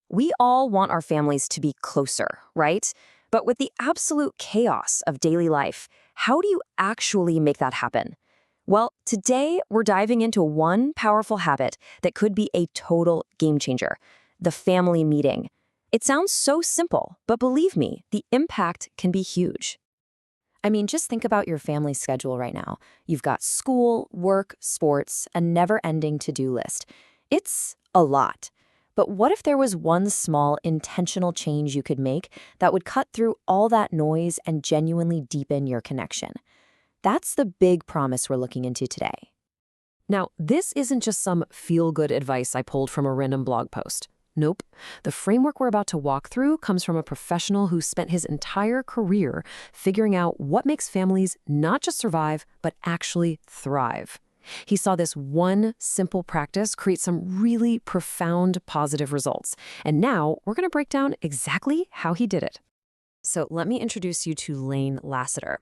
We all want our families to be closer, right? But with the absolute chaos of daily life, how do you actually make that happen? Well, today we're diving into one powerful habit that could be a total game changer: the family meeting. It sounds so simple, but believe me, the impact can be huge. I mean, just think about your family schedule right now. You've got school, work, sports, a never-ending to-do list. It's a lot. But what if there was one small, intentional change you could make that would cut through all that noise and genuinely deepen your connection? That's the big promise we're looking into today. Now, this isn't just some feel-good advice I pulled from a random blog post. Nope. The framework we're about to walk through comes from a professional who spent his entire career figuring out what makes families not just survive, but actually thrive. He saw this one simple practice create some really profound positive results. And now we're going to break down exactly how he did it. So let me introduce you to Lane Lassiter.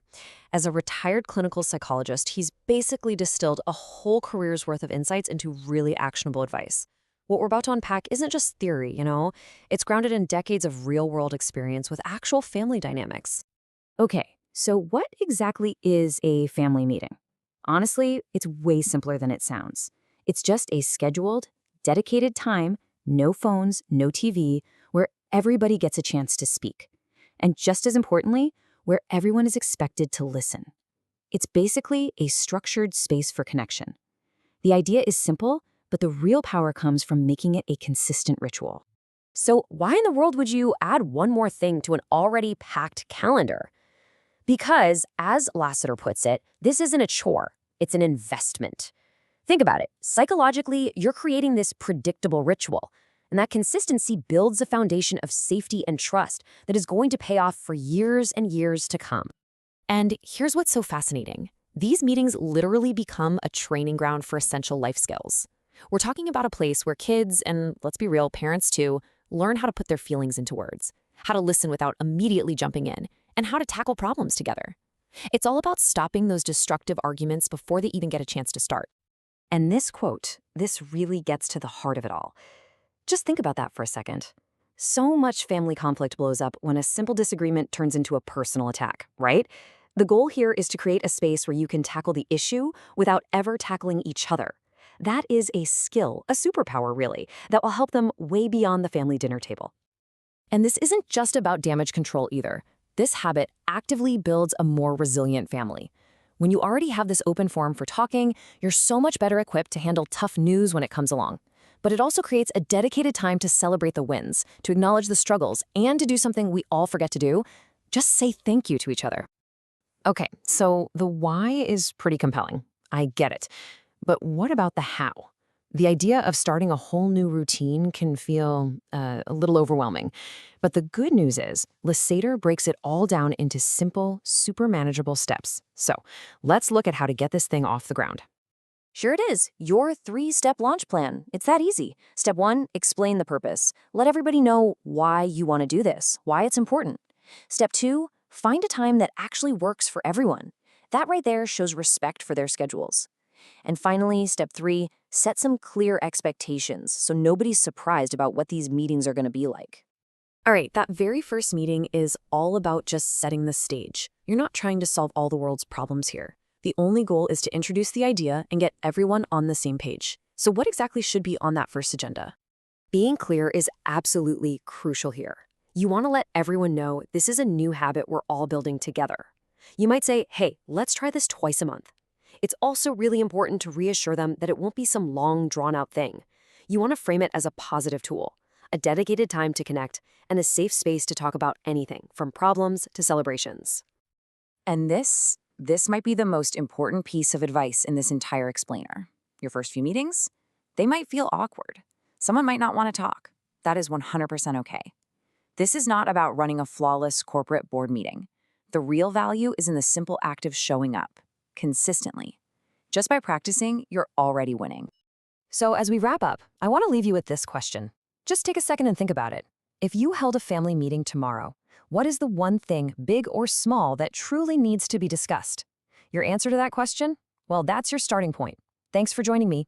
As a retired clinical psychologist, he's basically distilled a whole career's worth of insights into really actionable advice. What we're about to unpack isn't just theory, It's grounded in decades of real-world experience with actual family dynamics. Okay, so what exactly is a family meeting? Honestly, it's way simpler than it sounds. It's just a scheduled, dedicated time, no phones, no TV, where everybody gets a chance to speak. And just as importantly, where everyone is expected to listen. It's basically a structured space for connection. The idea is simple, but the real power comes from making it a consistent ritual. So why in the world would you add one more thing to an already packed calendar? Because, as Lassiter puts it, this isn't a chore, it's an investment. Think about it. Psychologically, you're creating this predictable ritual, and that consistency builds a foundation of safety and trust that is going to pay off for years and years to come. And here's what's so fascinating. These meetings literally become a training ground for essential life skills. We're talking about a place where kids, and let's be real, parents too, learn how to put their feelings into words, how to listen without immediately jumping in, and how to tackle problems together. It's all about stopping those destructive arguments before they even get a chance to start. And this quote, this really gets to the heart of it all. Just think about that for a second. So much family conflict blows up when a simple disagreement turns into a personal attack, right? The goal here is to create a space where you can tackle the issue without ever tackling each other. That is a skill, a superpower really, that will help them way beyond the family dinner table. And this isn't just about damage control either. This habit actively builds a more resilient family. When you already have this open forum for talking, you're so much better equipped to handle tough news when it comes along. But it also creates a dedicated time to celebrate the wins, to acknowledge the struggles, and to do something we all forget to do: just say thank you to each other. Okay, so the why is pretty compelling. I get it. But what about the how? The idea of starting a whole new routine can feel a little overwhelming. But the good news is, Lasater breaks it all down into simple, super manageable steps. So let's look at how to get this thing off the ground. Sure it is. Your 3-step launch plan. It's that easy. Step 1, explain the purpose. Let everybody know why you want to do this, why it's important. Step 2, find a time that actually works for everyone. That right there shows respect for their schedules. And finally, step 3, set some clear expectations so nobody's surprised about what these meetings are going to be like. All right, that very first meeting is all about just setting the stage. You're not trying to solve all the world's problems here. The only goal is to introduce the idea and get everyone on the same page. So what exactly should be on that first agenda? Being clear is absolutely crucial here. You want to let everyone know this is a new habit we're all building together. You might say, hey, let's try this twice a month. It's also really important to reassure them that it won't be some long, drawn-out thing. You want to frame it as a positive tool, a dedicated time to connect, and a safe space to talk about anything from problems to celebrations. And this might be the most important piece of advice in this entire explainer. Your first few meetings, they might feel awkward. Someone might not want to talk. That is 100% okay. This is not about running a flawless corporate board meeting. The real value is in the simple act of showing up, consistently. Just by practicing, you're already winning. So as we wrap up, I want to leave you with this question. Just take a second and think about it. If you held a family meeting tomorrow, what is the one thing, big or small, that truly needs to be discussed? Your answer to that question? Well, that's your starting point. Thanks for joining me.